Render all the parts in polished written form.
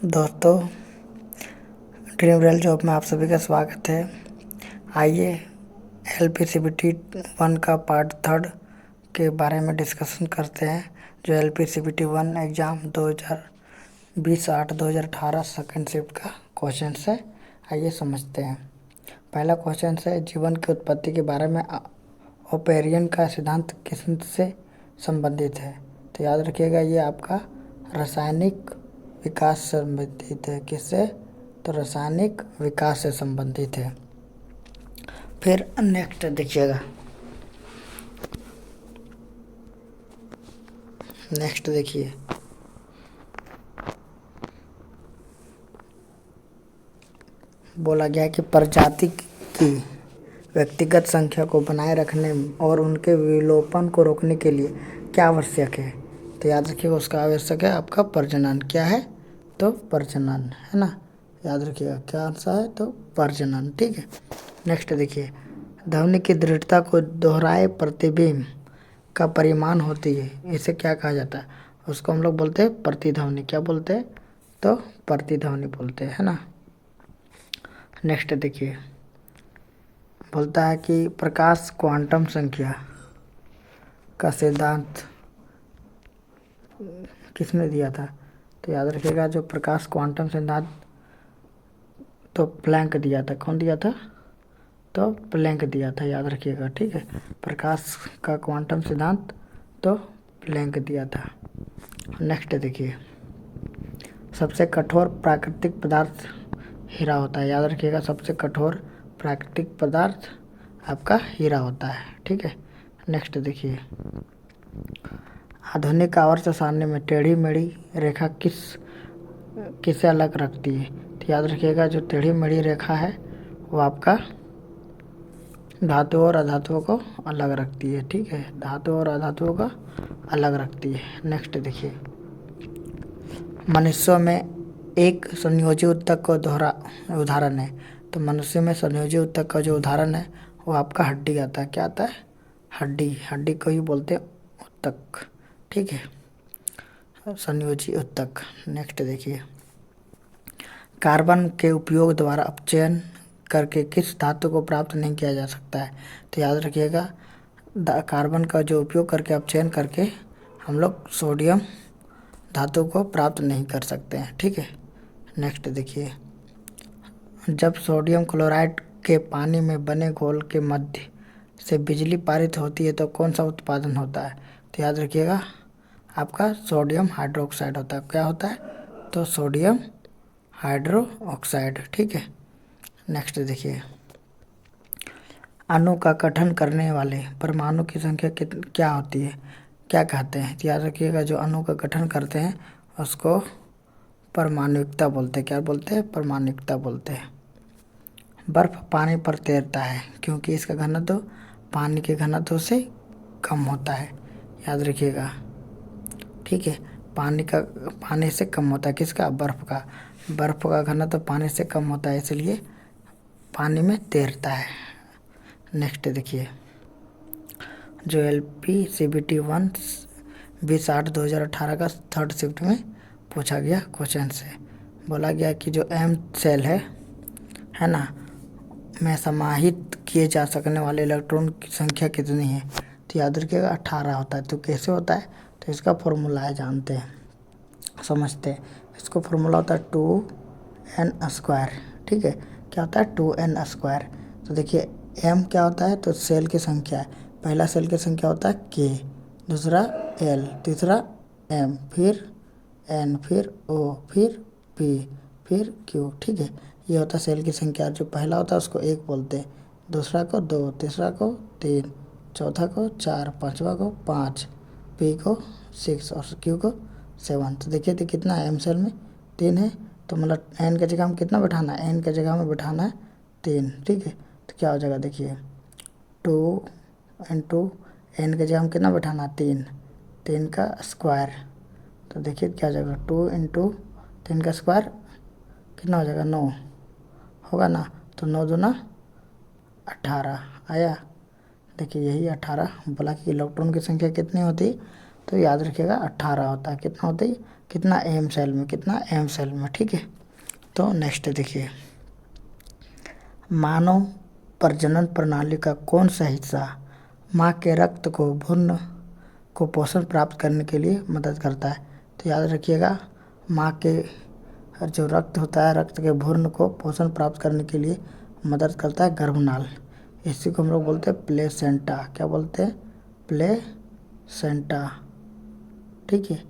दोस्तों, dream real job में आप सभी का स्वागत है। आइए LPCBT 1 का पार्ट 3 के बारे में डिस्कशन करते हैं। जो LPCBT 1 एग्ज़ाम 2020-8-2018 सेकेंड शिफ्ट का क्वेश्चन है। आइए समझते हैं। पहला क्वेश्चन है, जीवन की उत्पत्ति के बारे में ओपेरियन का सिद्धांत किससे संबंधित है? तो याद रखिएगा, ये आपका रासायनिक विकास से संबंधित है। किससे? तो रासायनिक विकास से संबंधित है। फिर नेक्स्ट देखिएगा, नेक्स्ट देखिए, बोला गया कि प्रजाति की व्यक्तिगत संख्या को बनाए रखने और उनके विलोपन को रोकने के लिए क्या आवश्यक है? तो याद रखिएगा, उसका आवश्यक है आपका प्रजनन। क्या है? तो प्रजनन, है ना। याद रखिएगा क्या आंसर है? तो प्रजनन। ठीक है। नेक्स्ट देखिए, ध्वनि की दृढ़ता को दोहराए प्रतिबिंब का परिमाण होती है, इसे क्या कहा जाता है? उसको हम लोग बोलते हैं प्रतिध्वनि। क्या बोलते हैं? तो प्रतिध्वनि बोलते हैं, है ना। नेक्स्ट देखिए, बोलता है कि प्रकाश क्वांटम संख्या का सिद्धांत किसने दिया था? तो याद रखिएगा, जो प्रकाश क्वांटम सिद्धांत तो प्लैंक दिया था। कौन दिया था? तो प्लैंक दिया था। याद रखिएगा, ठीक है। प्रकाश का क्वांटम सिद्धांत तो प्लैंक दिया था। नेक्स्ट देखिए, सबसे कठोर प्राकृतिक पदार्थ हीरा होता है। याद रखिएगा, सबसे कठोर प्राकृतिक पदार्थ आपका हीरा होता है। ठीक है। नेक्स्ट देखिए, आधुनिक आवर्त सारणी में टेढ़ी मेढ़ी रेखा किसे अलग रखती है? तो याद रखिएगा, जो टेढ़ी मेढ़ी रेखा है वो आपका धातुओं और अधातुओं को अलग रखती है। ठीक है, धातुओं और अधातुओं को अलग रखती है। नेक्स्ट देखिए, मनुष्यों में एक संयोजी उत्तक को दोहरा उदाहरण है। तो मनुष्य में संयोजी उत्तक का जो उदाहरण है वो आपका हड्डी आता है। क्या आता है? हड्डी। हड्डी को ही बोलते हैं उत्तक। ठीक है, संयोजी उत्तक। नेक्स्ट देखिए, कार्बन के उपयोग द्वारा अपचयन करके किस धातु को प्राप्त नहीं किया जा सकता है? तो याद रखिएगा, कार्बन का जो उपयोग करके अपचयन करके हम लोग सोडियम धातु को प्राप्त नहीं कर सकते हैं। ठीक है। नेक्स्ट देखिए, जब सोडियम क्लोराइड के पानी में बने घोल के मध्य से बिजली पारित होती है तो कौन सा उत्पादन होता है? तो याद रखिएगा, आपका सोडियम हाइड्रोक्साइड होता है। क्या होता है? तो सोडियम हाइड्रो ऑक्साइड। ठीक है। नेक्स्ट देखिए, अणु का गठन करने वाले परमाणु की संख्या क्या होती है? क्या कहते हैं? तो याद रखिएगा, जो अणु का गठन करते हैं उसको परमाणुकता बोलते हैं। क्या बोलते हैं? परमाणुकता बोलते हैं। बर्फ पानी पर तैरता है क्योंकि इसका घनत्व पानी के घनत्व से कम होता है। याद रखिएगा, ठीक है। पानी से कम होता है। किसका? बर्फ का। बर्फ का घनत्व पानी से कम होता है, इसलिए पानी में तैरता है। नेक्स्ट देखिए, जो LPCBT 1 20/8/2018 का थर्ड शिफ्ट में पूछा गया क्वेश्चन से, बोला गया कि जो M सेल है ना, में समाहित किए जा सकने वाले इलेक्ट्रॉन की संख्या कितनी है? तो याद रखिएगा 18 होता है। तो कैसे होता है? तो इसका फॉर्मूला है, जानते हैं, समझते हैं। इसको फॉर्मूला होता है 2n²। ठीक है, क्या होता है? 2n²। तो देखिए, m क्या होता है? तो सेल की संख्या है। पहला सेल की संख्या होता है k, दूसरा l, तीसरा m, फिर n, फिर o, फिर p, फिर q। ठीक है, ये होता है सेल की संख्या। जो पहला होता है उसको 1 बोलते हैं, दूसरा को 2, तीसरा को 3, चौथा को 4, पांचवा को 5, p को 6 और q को 7। तो देखिए, तो कितना है? m सेल में 3 है, तो मतलब n की जगह में कितना बैठाना है? n की जगह में बैठाना है 3। ठीक है, तो क्या हो जाएगा? देखिए, 2 इंटू n की जगह में कितना बैठाना है? 3, 3 का स्क्वायर। तो देखिए क्या हो जाएगा? 2 इंटू 3 का स्क्वायर कितना हो जाएगा? 9 होगा ना। तो 9 दूना 18 आया। देखिए, यही 18 बोला कि इलेक्ट्रॉन की संख्या कितनी होती? तो याद रखिएगा 18 होता है। कितना होती? कितना एम सेल में, कितना एम सेल में, ठीक है। तो नेक्स्ट देखिए, मानव प्रजनन प्रणाली का कौन सा हिस्सा माँ के रक्त को भ्रूण को पोषण प्राप्त करने के लिए मदद करता है? तो याद रखिएगा, माँ के जो रक्त होता है, रक्त के भ्रूण को पोषण प्राप्त करने के लिए मदद करता है गर्भनाल। इसी को हम लोग बोलते हैं प्लेसेंटा। क्या बोलते हैं? प्लेसेंटा, ठीक है।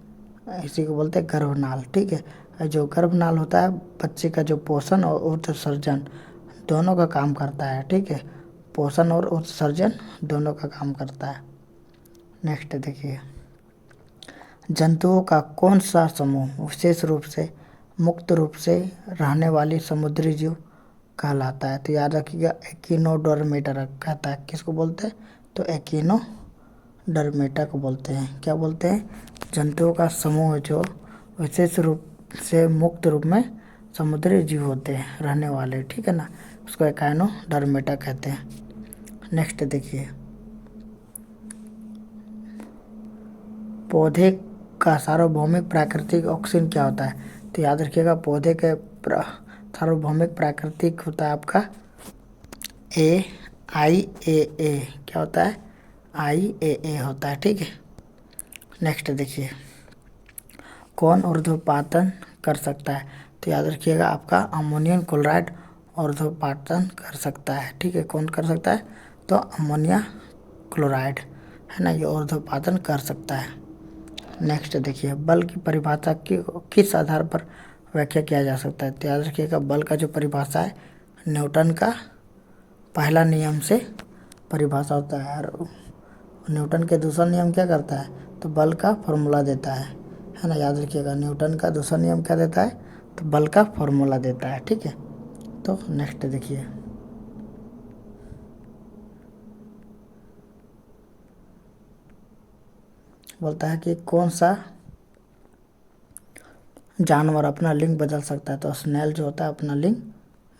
इसी को बोलते हैं गर्भनाल, ठीक है। जो गर्भनाल होता है बच्चे का जो पोषण और उत्सर्जन दोनों का काम करता है, ठीक है। पोषण और उत्सर्जन दोनों का काम करता है। नेक्स्ट देखिए, जंतुओं का कौन सा समूह विशेष रूप से मुक्त रूप से रहने वाली समुद्री जीव कहलाता है? तो याद रखिएगा, एकिनोडर्मेटा कहता है। किसको बोलते हैं? तो एकिनोडर्मेटा को बोलते हैं। क्या बोलते हैं? जंतुओं का समूह जो विशेष रूप से मुक्त रूप में समुद्री जीव होते हैं रहने वाले, ठीक है ना, उसको एकिनोडर्मेटा कहते हैं। नेक्स्ट देखिए, पौधे का सार्वभौमिक प्राकृतिक ऑक्सीजन क्या होता है? तो याद रखिएगा, पौधे के सार्वभौमिक प्राकृतिक होता है आपका IAA। क्या होता है? IAA होता है, ठीक है। नेक्स्ट देखिए, कौन ऊर्ध्वपातन कर सकता है? तो याद रखिएगा, आपका अमोनियम क्लोराइड ऊर्ध्वपातन कर सकता है, ठीक है। कौन कर सकता है? तो अमोनिया क्लोराइड, है ना, ये ऊर्ध्वपातन कर सकता है। नेक्स्ट देखिए, बल की परिभाषा किस आधार पर व्याख्या किया जा सकता है? तो याद रखिएगा, बल का जो परिभाषा है न्यूटन का पहला नियम से परिभाषा होता है, और न्यूटन के दूसरा नियम क्या करता है? तो बल का फॉर्मूला देता है ना। याद रखिएगा, न्यूटन का दूसरा नियम क्या देता है? तो बल का फॉर्मूला देता है, ठीक है। तो नेक्स्ट देखिए, बोलता है कि कौन सा जानवर अपना लिंग बदल सकता है? तो स्नेल जो होता है अपना लिंग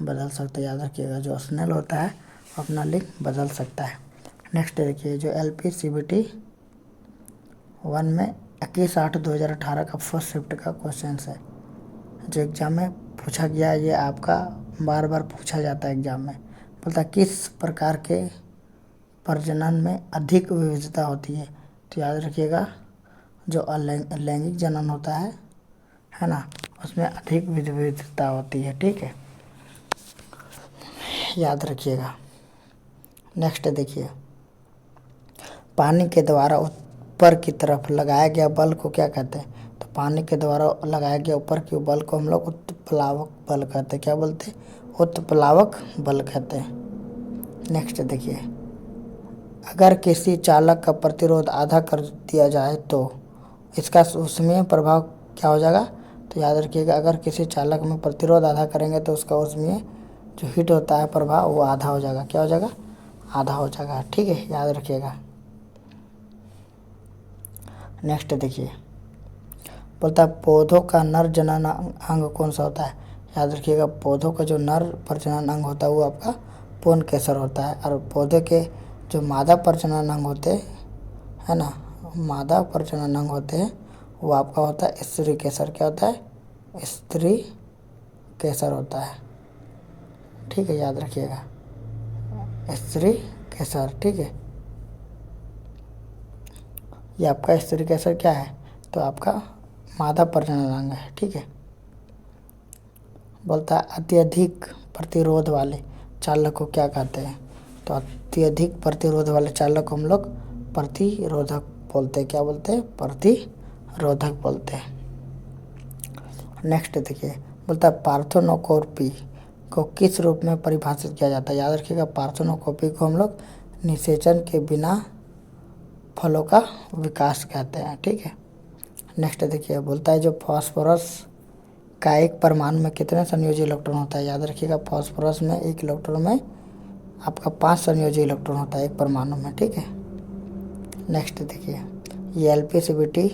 बदल सकता है। याद रखिएगा, जो स्नेल होता है अपना लिंग बदल सकता है। नेक्स्ट देखिए, जो LPCVT 1 में 21/8/2018 का फर्स्ट शिफ्ट का क्वेश्चन है, जो एग्जाम में पूछा गया है, ये आपका बार बार पूछा जाता है एग्जाम में। बोलता है किस प्रकार के प्रजनन में अधिक विविधता होती है? तो याद रखिएगा, जो लैंगिक जनन होता है ना, उसमें अधिक विविधता होती है, ठीक है, याद रखिएगा। नेक्स्ट देखिए, पानी के द्वारा ऊपर की तरफ लगाया गया बल को क्या कहते हैं? तो पानी के द्वारा लगाया गया ऊपर के बल को हम लोग उत्प्लावक बल कहते हैं। क्या बोलते हैं? उत्प्लावक बल कहते हैं। नेक्स्ट देखिए, अगर किसी चालक का प्रतिरोध आधा कर दिया जाए तो इसका ऊष्मीय प्रभाव क्या हो जाएगा? तो याद रखिएगा, अगर किसी चालक में प्रतिरोध आधा करेंगे तो उसका ऊष्मीय जो हीट होता है प्रभाव वो आधा हो जाएगा। क्या हो जाएगा? आधा हो जाएगा, ठीक है, याद रखिएगा। नेक्स्ट देखिए, बोलता है पौधों का नर जनन अंग कौन सा होता है? याद रखिएगा, पौधों का जो नर प्रजनन अंग होता है वो आपका पूर्ण केसर होता है, और पौधे के जो मादा प्रजनन अंग होते हैं, है ना, मादा प्रजनन अंग होते हैं, वो आपका होता है स्त्री केसर। क्या होता है? स्त्री केसर होता है, ठीक है, याद रखिएगा, स्त्री केसर, ठीक है। ये आपका स्त्री केसर क्या है? तो आपका मादा प्रजनन अंग है, ठीक है। बोलता है अत्यधिक प्रतिरोध वाले चालक को क्या कहते हैं? तो अत्यधिक प्रतिरोध वाले चालक को हम लोग प्रतिरोधक बोलते हैं। क्या बोलते हैं? प्रतिरोधक बोलते हैं। नेक्स्ट देखिए, बोलता है पार्थेनोकोपी को किस रूप में परिभाषित किया जाता है? याद रखिएगा, पार्थेनोकोपी को हम लोग निषेचन के बिना फलों का विकास कहते हैं, ठीक है। नेक्स्ट देखिए, बोलता है जो फास्फोरस का एक परमाणु में कितने संयोजी इलेक्ट्रॉन होता है? याद रखिएगा, फास्फोरस में एक इलेक्ट्रॉन में आपका 5 संयोजी इलेक्ट्रॉन होता है एक परमाणु में, ठीक है। नेक्स्ट देखिए, ये LPCVT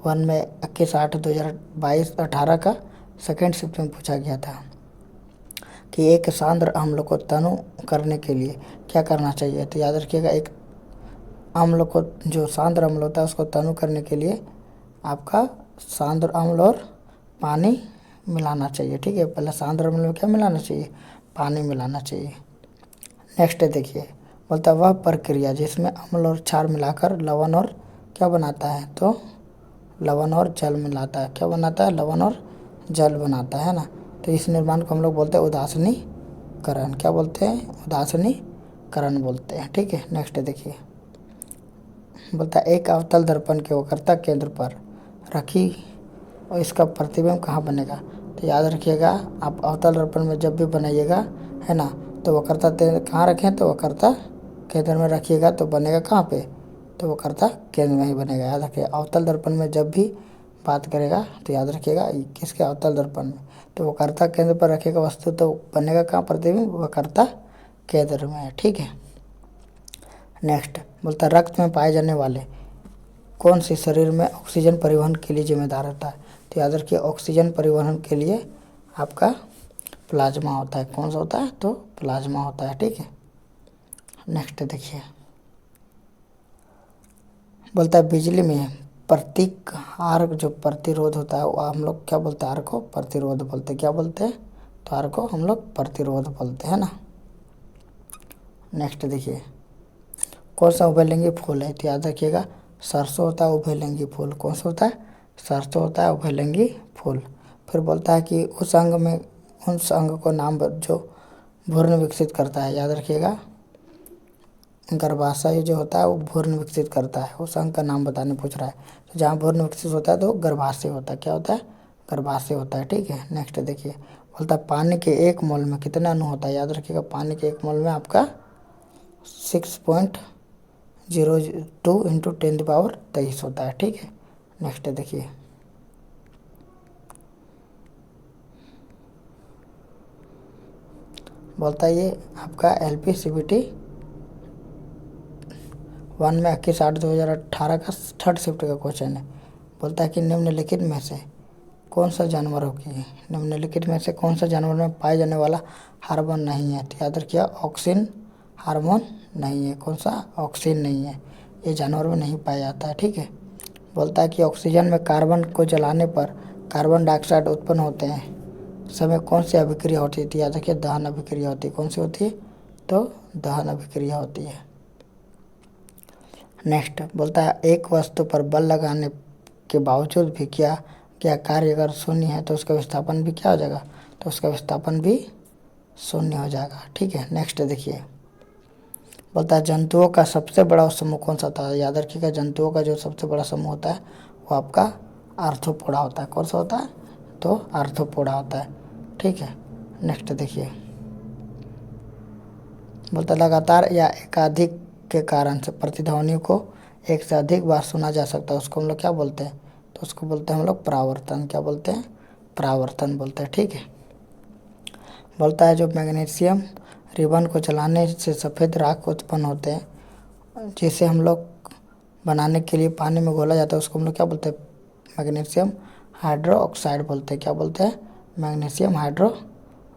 1 में 21/8/2018 का सेकेंड शिफ्ट में पूछा गया था कि एक सांद्र अम्ल को तनु करने के लिए क्या करना चाहिए? तो याद रखिएगा, एक अम्ल को, जो सांद्र अम्ल होता है उसको तनु करने के लिए आपका सांद्र अम्ल और पानी मिलाना चाहिए। ठीक है, पहले सांद्र अम्ल में क्या मिलाना चाहिए, पानी मिलाना चाहिए। नेक्स्ट देखिए, बोलता है वह प्रक्रिया जिसमें अम्ल और क्षार मिलाकर लवण और क्या बनाता है, तो लवण और जल मिलाता है। क्या बनाता है, लवण और जल बनाता है ना। तो इस निर्माण को हम लोग बोलते हैं उदासीनीकरण। क्या बोलते हैं, उदासीनीकरण बोलते हैं। ठीक है, नेक्स्ट देखिए, बोलता है एक अवतल दर्पण के वक्रता केंद्र पर रखी और इसका प्रतिबिंब कहाँ बनेगा। तो याद रखिएगा, आप अवतल दर्पण में जब भी बनाइएगा, है ना, तो वक्रता कहाँ रखें, तो वक्रता केंद्र में रखिएगा तो बनेगा कहाँ पे, तो वक्रता केंद्र में ही बनेगा। याद रखिए, अवतल दर्पण में जब भी बात करेगा तो याद रखिएगा किसके, अवतल दर्पण में, तो वक्रता केंद्र पर रखेगा वस्तु तो बनेगा कहाँ प्रतिबिंब, वक्रता केंद्र में। ठीक है, नेक्स्ट बोलता है रक्त में पाए जाने वाले कौन से शरीर में ऑक्सीजन परिवहन के लिए जिम्मेदार होता है। तो याद रखिए, ऑक्सीजन परिवहन के लिए आपका प्लाज्मा होता है। कौन सा होता है, तो प्लाज्मा होता है। ठीक है, नेक्स्ट देखिए, बोलता है बिजली में प्रतीक आर जो प्रतिरोध होता है वो हम लोग क्या बोलते हैं, आर को प्रतिरोध बोलते हैं। क्या बोलते हैं, तो आर को हम लोग प्रतिरोध बोलते हैं ना। नेक्स्ट देखिए, कौन सा उभयलिंगी फूल है, तो याद रखिएगा सरसों होता है उभयलिंगी फूल। कौन सा होता है, सरसों होता है उभयलिंगी फूल। फिर बोलता है कि उस अंग को नाम जो भ्रूण विकसित करता है। याद रखिएगा, गर्भाशय जो होता है वो भ्रूण विकसित करता है, उस अंग का नाम बताने पूछ रहा है। तो जहाँ भ्रूण विकसित होता है तो गर्भाशय होता है। क्या होता है, गर्भाशय होता है। ठीक है, नेक्स्ट देखिए, बोलता है पानी के एक मोल में कितना अणु होता है। याद रखिएगा, पानी के एक मोल में आपका 6.02 इंटू 10⁻23 होता है। ठीक है, नेक्स्ट देखिए, बोलता है ये आपका LPCVT 1 में 21/8/2018 का थर्ड शिफ्ट का क्वेश्चन है। बोलता है कि निम्नलिखित में से कौन सा जानवरों की, निम्नलिखित में से कौन सा जानवर में पाए जाने वाला हार्मोन नहीं है। तो याद रखिए, ऑक्सिन हार्मोन नहीं है। कौन सा, ऑक्सिन नहीं है, ये जानवर में नहीं पाया जाता है। ठीक है, बोलता है कि ऑक्सीजन में कार्बन को जलाने पर कार्बन डाइऑक्साइड उत्पन्न होते हैं समय कौन सी अभिक्रिया होती है। तो याद रखिए, दहन अभिक्रिया होती है। कौन सी होती है, तो दहन अभिक्रिया होती है। नेक्स्ट बोलता है एक वस्तु पर बल लगाने के बावजूद भी क्या क्या कार्य अगर शून्य है तो उसका विस्थापन भी क्या हो जाएगा, तो उसका विस्थापन भी शून्य हो जाएगा। ठीक है, नेक्स्ट देखिए, बोलता है जंतुओं का सबसे बड़ा समूह कौन सा होता है। याद रखिएगा, जंतुओं का जो सबसे बड़ा समूह होता है वो आपका आर्थ्रोपोडा होता है। कौन सा होता है, तो आर्थ्रोपोडा होता है। ठीक है, नेक्स्ट देखिए, बोलता है लगातार या एकाधिक के कारण से प्रतिध्वनि को एक से अधिक बार सुना जा सकता है, उसको हम लोग क्या बोलते हैं, तो उसको बोलते हैं हम लोग परावर्तन। क्या बोलते हैं, परावर्तन बोलते हैं। ठीक है, बोलता है जो मैग्नीशियम रिबन को जलाने से सफ़ेद राख उत्पन्न होते हैं जिसे हम लोग बनाने के लिए पानी में घोला जाता है, उसको हम लोग क्या बोलते हैं, मैग्नीशियम हाइड्रो ऑक्साइड बोलते हैं। क्या बोलते हैं, मैग्नीशियम हाइड्रो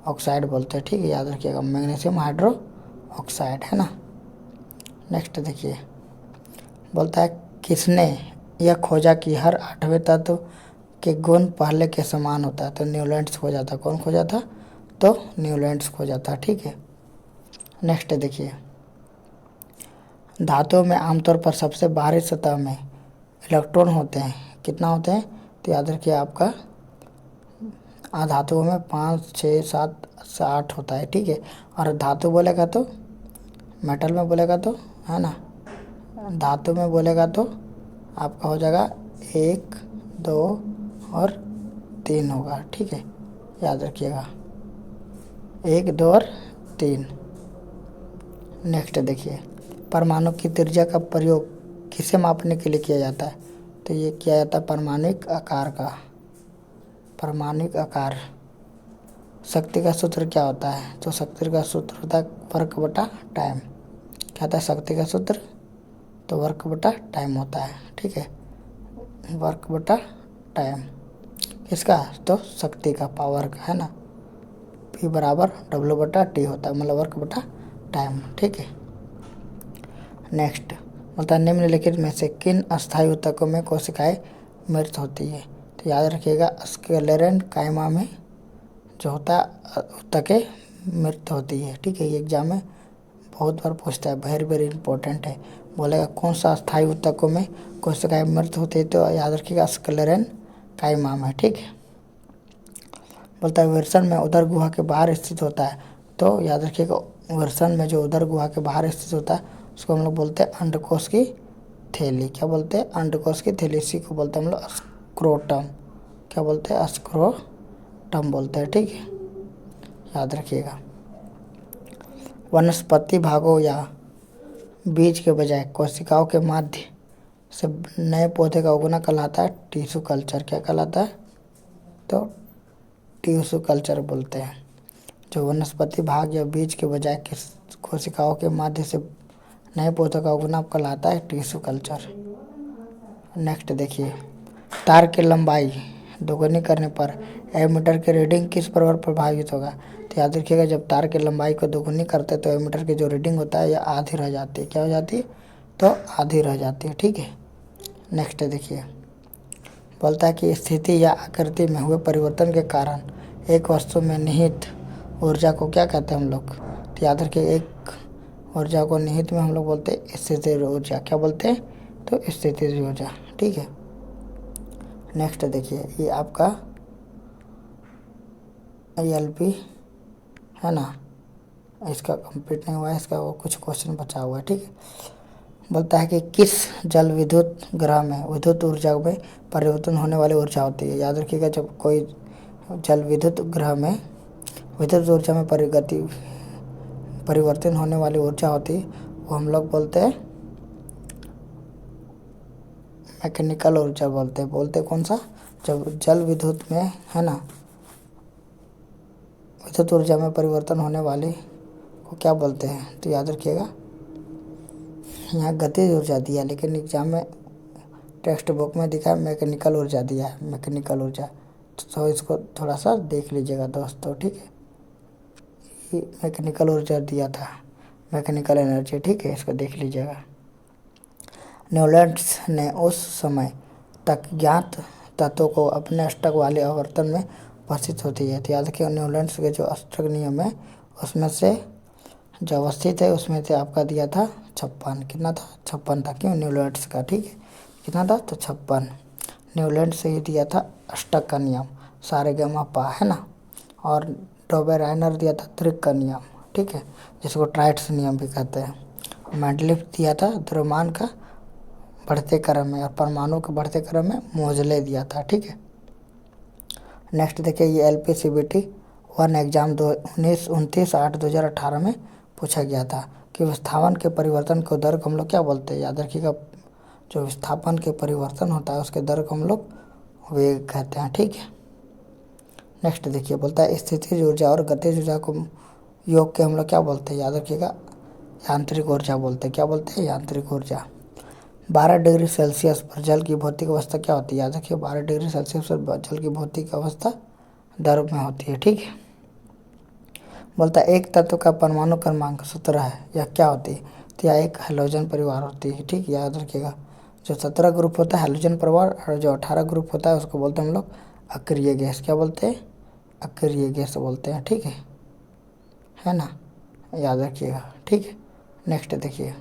ऑक्साइड बोलते हैं। ठीक है, याद रखिएगा, मैग्नीशियम हाइड्रो ऑक्साइड है ना। नेक्स्ट देखिए, बोलता है किसने यह खोजा कि हर 8वें तत्व के गुण पहले के समान होता है। तो न्यूलैंड्स खोजा था। कौन खोजा था, तो न्यूलैंड्स खोजा था। ठीक है, नेक्स्ट देखिए, धातुओं में आमतौर पर सबसे बाहरी सतह में इलेक्ट्रॉन होते हैं। कितना होते हैं, तो याद रखिए आपका धातुओं में 5, 6, 7 से 8 होता है। ठीक है, और धातु बोलेगा तो मेटल में बोलेगा तो, है ना, धातु में बोलेगा तो आपका हो जाएगा 1, 2 और 3 होगा। ठीक है, याद रखिएगा 1, 2 और 3। नेक्स्ट देखिए, परमाणु की त्रिज्या का प्रयोग किसे मापने के लिए किया जाता है। तो ये किया जाता है परमाणुक आकार का, परमाणुक आकार। शक्ति का सूत्र क्या होता है, तो शक्ति का सूत्र होता है वर्क बटा टाइम। क्या होता है शक्ति का सूत्र, तो वर्क बटा टाइम होता है। ठीक है, वर्क बटा टाइम किसका, तो शक्ति का, पावर का, है ना। P बराबर W/T होता है, मतलब वर्क बटा टाइम। ठीक है, नेक्स्ट बोलता है निम्नलिखित में से किन अस्थायी ऊतकों में कोशिकाएं मृत होती है। तो याद रखिएगा स्क्लेरन कायमा में जो होता है ऊतक मृत्यु होती है। ठीक है, ये एग्जाम में बहुत बार पूछता है, वेरी वेरी इंपॉर्टेंट है। बोलेगा कौन सा अस्थायी ऊतकों में कोशिकाएं मृत्यु होती है, तो याद रखिएगा स्क्लेरन कायमा में। ठीक है, बोलता है विरसन में उदर गुहा के बाहर स्थित होता है, तो याद रखिएगा विरसन में जो उदर गुहा के बाहर स्थित होता है उसको हम लोग बोलते हैं अंडकोश की थैली। क्या बोलते हैं? अंडकोश की थैली। इसी को बोलते हैं हम लोग स्क्रोटम। क्या बोलते हैं? स्क्रोटम बोलते हैं। ठीक है, याद रखिएगा। वनस्पति भागों या बीज के बजाय कोशिकाओं के माध्य से नए पौधे का उगना कहलाता है टिश्यू कल्चर। क्या कहलाता है? तो टिश्यू कल्चर बोलते हैं। जो वनस्पति भाग या बीज के बजाय कोशिकाओं के माध्य से नए पौधों का उगना कहलाता है टिश्यू कल्चर। नेक्स्ट देखिए, तार की लंबाई दोगुनी करने पर एमीटर की रीडिंग किस प्रकार प्रभावित होगा? तो याद रखिएगा जब तार की लंबाई को दोगुनी करते हैं तो एमीटर की जो रीडिंग होता है यह आधी रह जाती है। क्या हो जाती है? तो आधी रह जाती है। ठीक है, नेक्स्ट देखिए, बोलता है कि स्थिति या आकृति में हुए परिवर्तन के कारण एक वस्तु में निहित ऊर्जा को क्या कहते हैं हम लोग? तो याद रखिए एक ऊर्जा को निहित में हम लोग बोलते हैं स्थितिज ऊर्जा। क्या बोलते हैं? तो स्थितिज ऊर्जा। ठीक है, नेक्स्ट देखिए, ये आपका ILP है ना, इसका कंप्लीट नहीं हुआ है, इसका वो कुछ क्वेश्चन बचा हुआ है। ठीक है, बोलता है कि किस जल विद्युत ग्रह में विद्युत ऊर्जा में परिवर्तन होने वाली ऊर्जा होती है? याद रखिएगा जब कोई जल विद्युत ग्रह में विद्युत ऊर्जा में परिवर्तन होने वाली ऊर्जा होती है वो हम लोग बोलते हैं मैकेनिकल ऊर्जा बोलते हैं। कौन सा? जब जल विद्युत में है ना विद्युत ऊर्जा में परिवर्तन होने वाली को क्या बोलते हैं? तो याद रखिएगा यहाँ गतिज ऊर्जा दिया, लेकिन एग्जाम में टेक्स्ट बुक में दिखा है मैकेनिकल ऊर्जा दिया है, मैकेनिकल ऊर्जा। तो इसको थोड़ा सा देख लीजिएगा दोस्तों। ठीक है, ये मैकेनिकल ऊर्जा दिया था, मैकेनिकल एनर्जी। ठीक है, इसको देख लीजिएगा। न्यूलैंड्स ने उस समय तक ज्ञात तत्वों को अपने अष्टक वाले आवर्तन में उपस्थित होती है। तो याद रखिए न्यूलैंड्स के जो अष्टक नियम है उसमें से जो अवस्थित है उसमें से आपका दिया था 56। कितना था? 56 था। क्यों? न्यूलैंड्स का। ठीक है, कितना था? तो 56। न्यूलैंड से ही दिया था अष्टक का नियम, सारेगामा पा, है ना। और डोबेराइनर दिया था त्रिक का नियम। ठीक है, जिसको ट्राइट्स नियम भी कहते हैं। मेंडलीफ दिया था द्रव्यमान का बढ़ते क्रम में, और परमाणु के बढ़ते क्रम में मोजले दिया था। ठीक है, नेक्स्ट देखिए, ये LPCBT 1 एग्जाम 29/8/2018 में पूछा गया था कि विस्थापन के परिवर्तन को दर को हम लोग क्या बोलते हैं? याद रखिएगा जो विस्थापन के परिवर्तन होता है उसके दर को हम लोग वेग कहते हैं। ठीक है, नेक्स्ट देखिए, बोलता है स्थितिज ऊर्जा और गतिज ऊर्जा को योग के हम लोग क्या बोलते हैं? याद रखिएगा यांत्रिक ऊर्जा बोलते हैं। क्या बोलते हैं? यांत्रिक ऊर्जा। 12 डिग्री सेल्सियस पर जल की भौतिक अवस्था क्या होती है? याद रखिए 12 डिग्री सेल्सियस पर जल की भौतिक अवस्था द्रव में होती है। ठीक है, बोलता है एक तत्व का परमाणु क्रमांक 17 है, यह क्या होती है? तो यह एक हैलोजन परिवार होती है। ठीक, याद रखिएगा जो 17 ग्रुप होता है हैलोजन परिवार, और जो 18 ग्रुप होता है उसको बोलते हैं हम लोग अक्रिय गैस। क्या बोलते हैं? अक्रिय गैस बोलते हैं। ठीक है ना, याद रखिएगा। ठीक है, नेक्स्ट देखिए,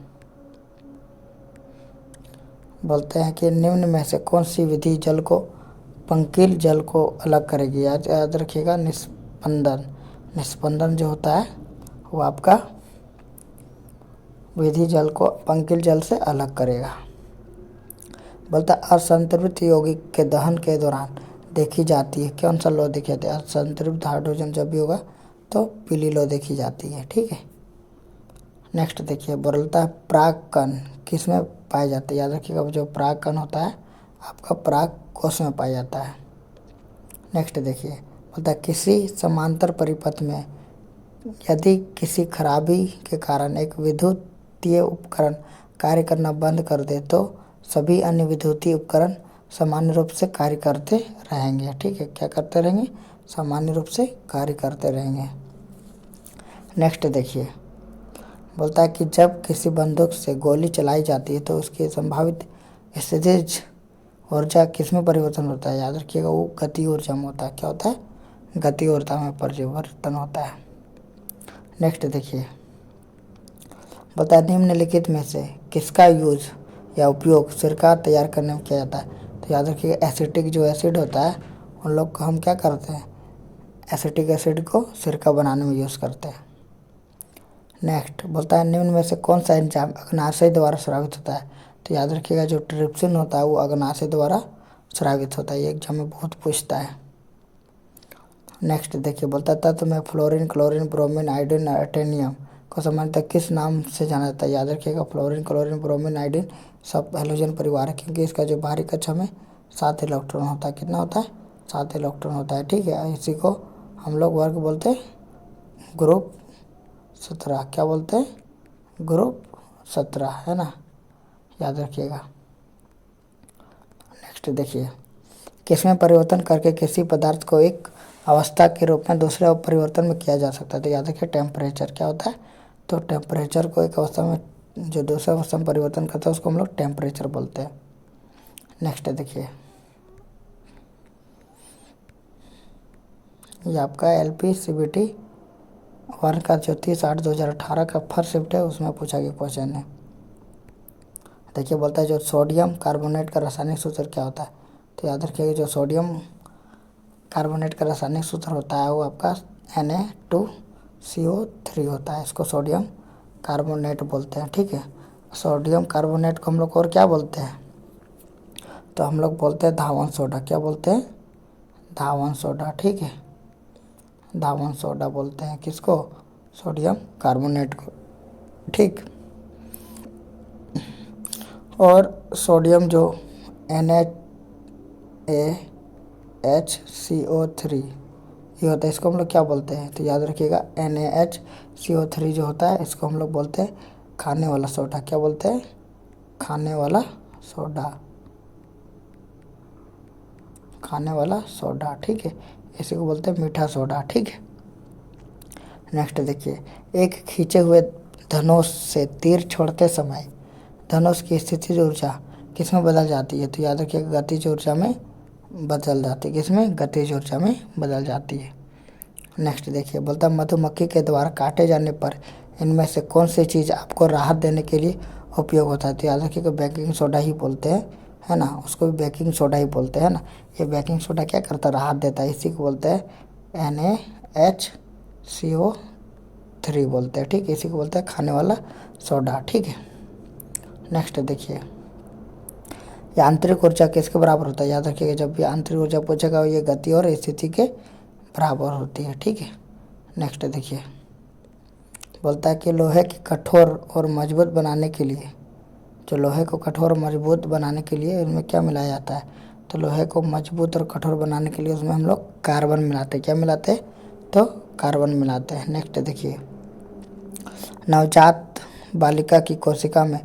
बोलते हैं कि निम्न में से कौन सी विधि जल को पंकिल जल को अलग करेगी? याद रखिएगा निस्पंदन। निस्पंदन जो होता है वो आपका विधि जल को पंकिल जल से अलग करेगा। बोलता है असंतृप्त यौगिक के दहन के दौरान देखी जाती है कौन सा लौ देखी जाती है? असंतृप्त हाइड्रोजन जब भी होगा तो पीली लौ देखी जाती है। ठीक है, नेक्स्ट देखिए, बोलता है प्राग कण किस में पाया जाता है? याद रखिएगा जो प्राग कण होता है आपका प्राग कोश में पाया जाता है। नेक्स्ट देखिए, बोलता है किसी समांतर परिपथ में यदि किसी खराबी के कारण एक विद्युतीय उपकरण कार्य करना बंद कर दे तो सभी अन्य विद्युतीय उपकरण सामान्य रूप से कार्य करते रहेंगे। ठीक है, क्या करते रहेंगे? सामान्य रूप से कार्य करते रहेंगे। नेक्स्ट देखिए, बोलता है कि जब किसी बंदूक से गोली चलाई जाती है तो उसकी संभावित स्थितिज ऊर्जा किस में परिवर्तन होता है? याद रखिएगा वो गति ऊर्जा में होता है। क्या होता है? गति ऊर्जा में परिवर्तन होता है। नेक्स्ट देखिए, बता निम्नलिखित में से किसका यूज या उपयोग सिरका तैयार करने में किया जाता है? तो याद रखिएगा एसिटिक जो एसिड होता है उन लोग को हम क्या करते हैं? एसिटिक एसिड को सिरका बनाने में यूज़ करते हैं। नेक्स्ट बोलता है निम्न में से कौन सा एंजाइम अग्नाशय द्वारा स्रावित होता है? तो याद रखिएगा जो ट्रिप्सिन होता है वो अग्नाशय द्वारा स्रावित होता है। ये एग्जाम में बहुत पूछता है। नेक्स्ट देखिए, बोलता है तत्व में फ्लोरीन, क्लोरीन, ब्रोमीन, आयोडीन, अर्टेनियम को सामान्यतः किस नाम से जाना जाता है? याद रखिएगा फ्लोरीन, क्लोरीन, ब्रोमीन, आयोडीन सब हैलोजन परिवार है, क्योंकि इसका जो बाहरी कक्षा में 7 इलेक्ट्रॉन होता है। कितना होता है? 7 इलेक्ट्रॉन होता है। ठीक है, इसी को हम लोग वर्ग बोलते हैं ग्रुप 17। क्या बोलते हैं? ग्रुप 17, है ना, याद रखिएगा। नेक्स्ट देखिए, किसमें परिवर्तन करके किसी पदार्थ को एक अवस्था के रूप में दूसरे परिवर्तन में किया जा सकता है? तो याद रखिए टेम्परेचर। क्या होता है? तो टेम्परेचर को एक अवस्था में जो दूसरे अवस्था में परिवर्तन करता है उसको हम लोग टेम्परेचर बोलते हैं। नेक्स्ट देखिए, ये आपका LPCVT 1 का जो 30/8/2018 का फर्स्ट शिफ्ट है उसमें पूछा गया क्वेश्चन है। देखिए बोलता है जो सोडियम कार्बोनेट का रासायनिक सूत्र क्या होता है? तो याद रखिएगा जो सोडियम कार्बोनेट का रासायनिक सूत्र होता है वो आपका Na2CO3 होता है। इसको सोडियम कार्बोनेट बोलते हैं। ठीक है, सोडियम कार्बोनेट को हम लोग और क्या बोलते हैं? तो हम लोग बोलते हैं धावन सोडा। क्या बोलते हैं? धावन सोडा। ठीक है, धावन सोडा बोलते हैं किसको? सोडियम कार्बोनेट को। ठीक, और सोडियम जो NaHCO3 ये होता है, इसको हम लोग क्या बोलते हैं? तो याद रखिएगा NaHCO3 जो होता है इसको हम लोग बोलते हैं खाने वाला सोडा। क्या बोलते हैं? खाने वाला सोडा, खाने वाला सोडा। ठीक है, इसी को बोलते हैं मीठा सोडा। ठीक है। नेक्स्ट देखिए, एक खींचे हुए धनुष से तीर छोड़ते समय धनुष की स्थितिज ऊर्जा किसमें बदल जाती है? तो याद रखिएगा गतिज ऊर्जा में बदल जाती है। किसमें? गतिज ऊर्जा में बदल जाती है। नेक्स्ट देखिए, बोलता है मधुमक्खी के द्वारा काटे जाने पर इनमें से कौन सी चीज़ आपको राहत देने के लिए उपयोग होता है? तो याद रखिएगा बेकिंग सोडा ही बोलते हैं, है ना, उसको भी बेकिंग सोडा ही बोलते हैं ना। ये बेकिंग सोडा क्या करता है? राहत देता है। इसी को बोलते हैं NaHCO3 बोलते हैं। ठीक है, इसी को बोलते हैं खाने वाला सोडा। ठीक है। नेक्स्ट देखिए, यांत्रिक ऊर्जा किसके बराबर होता है? याद रखिएगा जब भी आंतरिक ऊर्जा पूछेगा ये गति और स्थिति के बराबर होती है। ठीक है। नेक्स्ट देखिए, बोलता है कि लोहे की कठोर और मजबूत बनाने के लिए, जो लोहे को कठोर और मजबूत बनाने के लिए उसमें क्या मिलाया जाता है? तो लोहे को मजबूत और कठोर बनाने के लिए उसमें हम लोग कार्बन मिलाते हैं। क्या मिलाते हैं? तो कार्बन मिलाते हैं। नेक्स्ट देखिए, नवजात बालिका की कोशिका में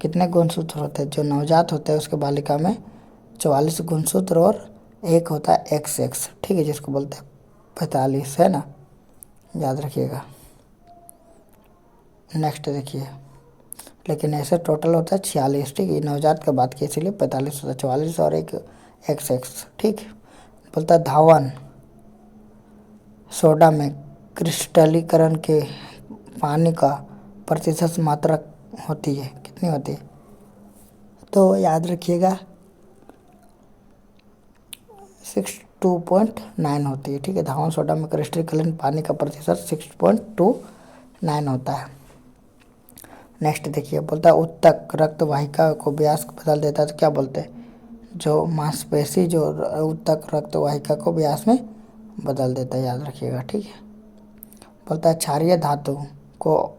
कितने गुणसूत्र होते हैं? जो नवजात होते हैं उसके बालिका में 44 गुणसूत्र और एक होता है XX। ठीक है, जिसको बोलते हैं 45, है ना, याद रखिएगा। नेक्स्ट देखिए, लेकिन ऐसे टोटल होता है 46। ठीक है, नवजात का बात की इसीलिए 45 होता है, 44 और एक XX। ठीक, बोलता है धावन सोडा में क्रिस्टलीकरण के पानी का प्रतिशत मात्रा होती है, कितनी होती है? तो याद रखिएगा 62.9 होती है। ठीक है, धावन सोडा में क्रिस्टलीकरण पानी का प्रतिशत 6.29 होता है। नेक्स्ट देखिए, बोलता है उत्तक रक्त वाहिका को व्यास बदल देता है। तो क्या बोलते हैं? जो मांसपेशी जो उत्तक रक्त वाहिका को व्यास में बदल देता है, याद रखिएगा। ठीक है, बोलता है क्षारीय धातु को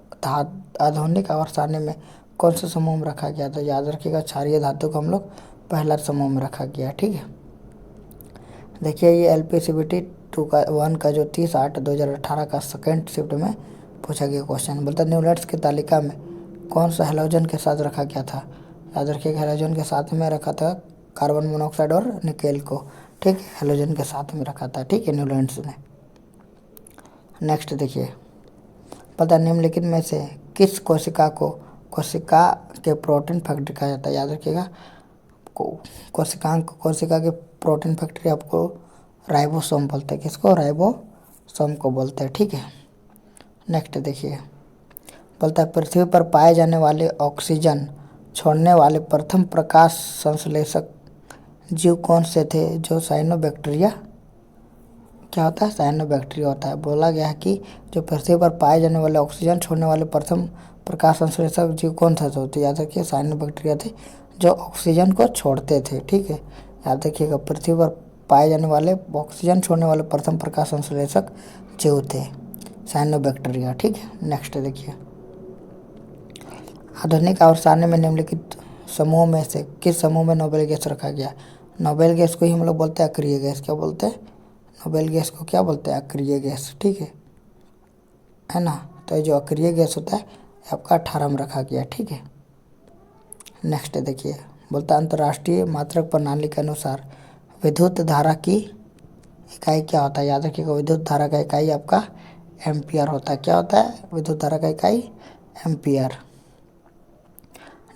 आधुनिक अवसाने में कौन से समूह में रखा गया? तो याद रखिएगा क्षारीय धातु को हम लोग पहला समूह में रखा गया। ठीक है, देखिए ये LPCVT 1 का जो 30/8/2018 का सेकेंड शिफ्ट में पूछा गया क्वेश्चन। बोलता है न्यूनट्स की तालिका में कौन सा हैलोजन के साथ रखा गया था? याद रखिएगा हैलोजन के साथ में रखा था कार्बन मोनोऑक्साइड और निकेल को। ठीक है, हैलोजन के साथ में रखा था। ठीक है, न्यूलैंड्स ने। नेक्स्ट देखिए, पता निम्नलिखित में से किस कोशिका को कोशिका के प्रोटीन फैक्टर कहा जाता है? याद रखिएगा कोशिका के प्रोटीन फैक्ट्री आपको राइबोसोम बोलते हैं। किसको? राइबोसोम को बोलते हैं। ठीक है, नेक्स्ट देखिए, बोलता है पृथ्वी पर पाए जाने वाले ऑक्सीजन छोड़ने वाले प्रथम प्रकाश संश्लेषक जीव कौन से थे? जो साइनोबैक्टीरिया, क्या होता है? साइनोबैक्टीरिया होता है। बोला गया है कि जो पृथ्वी पर पाए जाने वाले ऑक्सीजन छोड़ने वाले प्रथम प्रकाश संश्लेषक जीव कौन सा थे? तो याद रखिए साइनोबैक्टीरिया थे जो ऑक्सीजन को छोड़ते थे। ठीक है, याद रखिएगा पृथ्वी पर पाए जाने वाले ऑक्सीजन छोड़ने वाले प्रथम प्रकाश संश्लेषक जीव थे साइनोबैक्टीरिया। ठीक है, नेक्स्ट देखिए, आधुनिक आवर्त में निम्नलिखित समूह में से किस समूह में नोबेल गैस रखा गया? नोबेल गैस को ही हम लोग बोलते हैं अक्रिय गैस। क्या बोलते हैं? नोबेल गैस को क्या बोलते हैं? अक्रिय गैस। ठीक है ना? तो ये जो अक्रिय गैस होता है आपका 18 में रखा गया। ठीक है, नेक्स्ट देखिए, बोलता है अंतर्राष्ट्रीय मात्रक प्रणाली के अनुसार विद्युत धारा की इकाई क्या होता है? याद रखिएगा विद्युत धारा का इकाई आपका एम्पियर होता है। क्या होता है? विद्युत धारा का इकाई एम्पियर।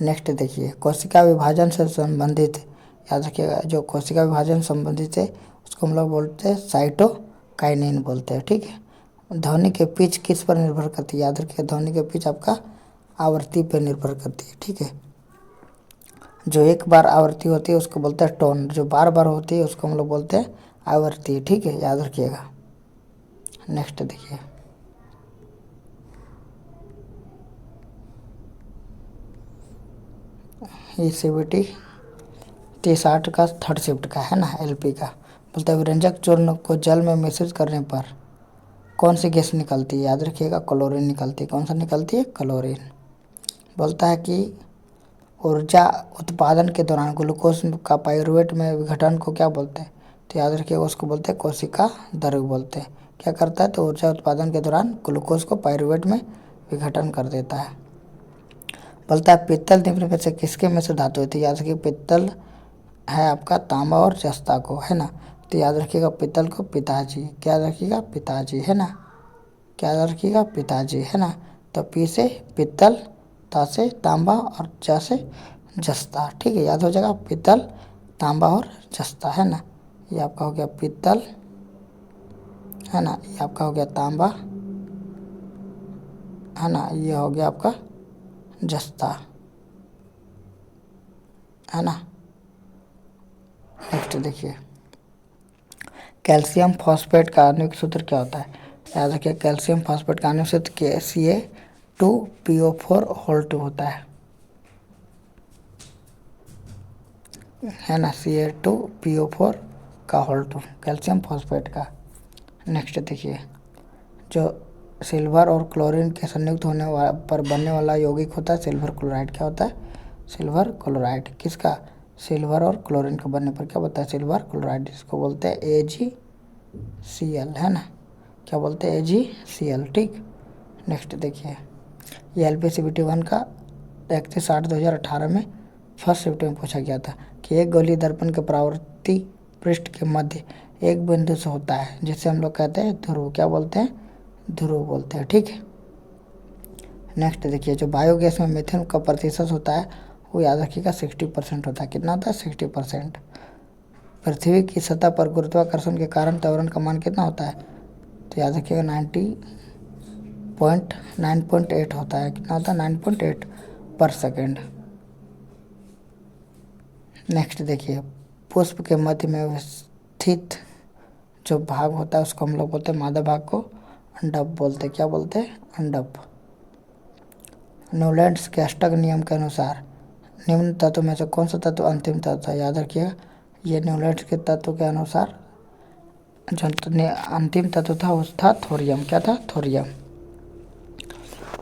नेक्स्ट देखिए, कोशिका विभाजन से संबंधित, याद रखिएगा जो कोशिका विभाजन संबंधित है उसको हम लोग बोलते हैं साइटोकाइनिन बोलते हैं। ठीक है, ध्वनि के पिच किस पर निर्भर करती है? याद रखिएगा ध्वनि के पिच आपका आवृत्ति पर निर्भर करती है। ठीक है, जो एक बार आवृत्ति होती है उसको बोलते हैं टोन, जो बार बार होती है उसको हम लोग बोलते हैं आवृत्ति। ठीक है, याद रखिएगा। नेक्स्ट देखिए, ये CVT 60 का थर्ड शिफ्ट का है ना, LP का। बोलता है व्यंजक चूर्ण को जल में मिश्रित करने पर कौन सी गैस निकलती है? याद रखिएगा क्लोरीन निकलती है। कौन सा निकलती है? क्लोरीन। बोलता है कि ऊर्जा उत्पादन के दौरान ग्लूकोज का पाइरूवेट में विघटन को क्या बोलते हैं? तो याद रखिएगा उसको बोलते हैं कोशिका द्रव्य बोलते हैं। क्या करता है? तो ऊर्जा उत्पादन के दौरान ग्लूकोज को पाइरूवेट में विघटन कर देता है। बोलता है पित्तल निम्न में से किसके में से धातु है? तो याद रखिए पित्तल है आपका तांबा और जस्ता को, है ना। तो याद रखिएगा पित्तल को पिताजी, क्या रखिएगा? पिताजी, है ना। क्या रखिएगा? पिताजी, है ना। तो पी से पित्तल, ता से तांबा और जा से जस्ता। ठीक है, याद हो जाएगा पित्तल, तांबा और जस्ता, है ना। ये आपका हो गया पित्तल, है ना। ये आपका हो गया तांबा, है ना। ये हो गया आपका जस्ता, है ना। नेक्स्ट देखिए, कैल्शियम फॉस्फेट का आणविक सूत्र क्या होता है? याद रखिए कैल्शियम फॉस्फेट का आणविक सूत्र Ca2PO4 होता है ना। Ca2PO4 का होल्ट कैल्शियम फॉस्फेट का। नेक्स्ट देखिए, जो सिल्वर और क्लोरीन के संयुक्त होने पर बनने वाला यौगिक होता है सिल्वर क्लोराइड। क्या होता है? Silver chloride. किसका? सिल्वर और क्लोरीन का बनने पर क्या होता है? सिल्वर क्लोराइड, जिसको बोलते हैं AgCl, है ना। क्या बोलते हैं? AgCl। ठीक, नेक्स्ट देखिए, ये LPCVT 1 का 31/8/2018 में फर्स्ट शिफ्ट में पूछा गया था कि एक गोलीय दर्पण के परावर्ती पृष्ठ के मध्य एक बिंदु से होता है जिसे हम लोग कहते हैं ध्रुव। क्या बोलते हैं? ध्रुव बोलते हैं। ठीक है, नेक्स्ट देखिए, जो बायोगैस में मीथेन का प्रतिशत होता है वो याद रखिएगा 60% होता है। कितना होता है? 60%। पृथ्वी की सतह पर गुरुत्वाकर्षण के कारण त्वरण का मान कितना होता है? तो याद रखिएगा 9.8 होता है। कितना होता है? 9.8 पर सेकेंड। नेक्स्ट देखिए, पुष्प के मध्य में स्थित जो भाग होता है उसको हम लोग बोलते हैं मादा भाग को अंडप बोलते हैं। क्या बोलते हैं? अंडप। न्यूलैंड्स के अष्टक नियम के अनुसार निम्न तत्व में से कौन सा तत्व अंतिम तत्व है? याद रखिएगा ये न्यूलैंड्स के तत्व के अनुसार जो अंतिम तत्व था वो था थोरियम। क्या था? थोरियम।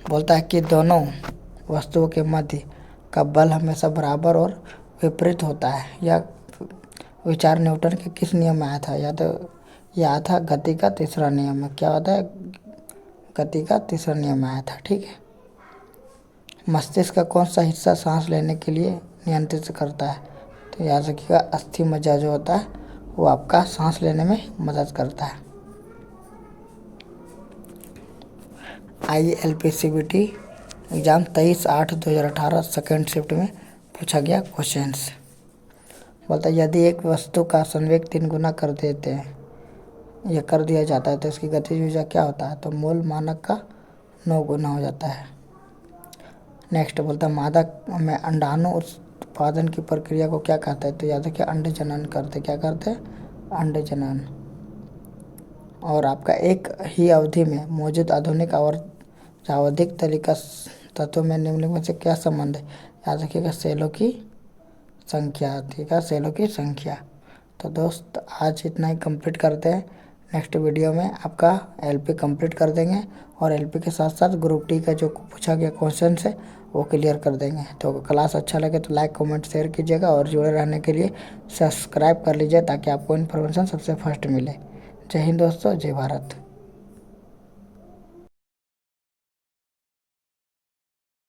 बोलता है कि दोनों वस्तुओं के मध्य का बल हमेशा बराबर और विपरीत होता है। यह विचार न्यूटन के किस नियम में आया था? या तो यह आया था गति का तीसरा नियम में। क्या होता है? गति का तीसरा नियम में आया था। ठीक है, मस्तिष्क का कौन सा हिस्सा सांस लेने के लिए नियंत्रित करता है? तो याद रखिएगा अस्थि मज्जा जो होता है वो आपका सांस लेने में मदद करता है। आइए LPCVT एग्ज़ाम 23/8/2018 सेकेंड शिफ्ट में पूछा गया क्वेश्चंस। बोलता है यदि एक वस्तु का संवेग 3 गुना कर देते हैं या कर दिया जाता है तो इसकी गतिज ऊर्जा क्या होता है, तो मोल मानक का 9 गुना हो जाता है। नेक्स्ट बोलता है मादा में अंडाणु उत्पादन की प्रक्रिया को क्या कहते हैं, तो याद रखिए अंड जनन करते, क्या करते हैं, अंड जनन। और आपका एक ही अवधि में मौजूद आधुनिक और आवधिक तरीका तत्वों में निम्नलिखित में से क्या संबंध है, याद रखिएगा सेलों की संख्या, ठीक है, सेलों की संख्या। तो दोस्त आज इतना ही कंप्लीट करते हैं, नेक्स्ट वीडियो में आपका एलपी कंप्लीट कर देंगे और एलपी के साथ साथ ग्रुप डी का जो पूछा गया क्वेश्चन है वो क्लियर कर देंगे। तो क्लास अच्छा लगे तो लाइक कमेंट शेयर कीजिएगा और जुड़े रहने के लिए सब्सक्राइब कर लीजिए ताकि आपको इन्फॉर्मेशन सबसे फर्स्ट मिले। जय हिंद दोस्तों, जय भारत।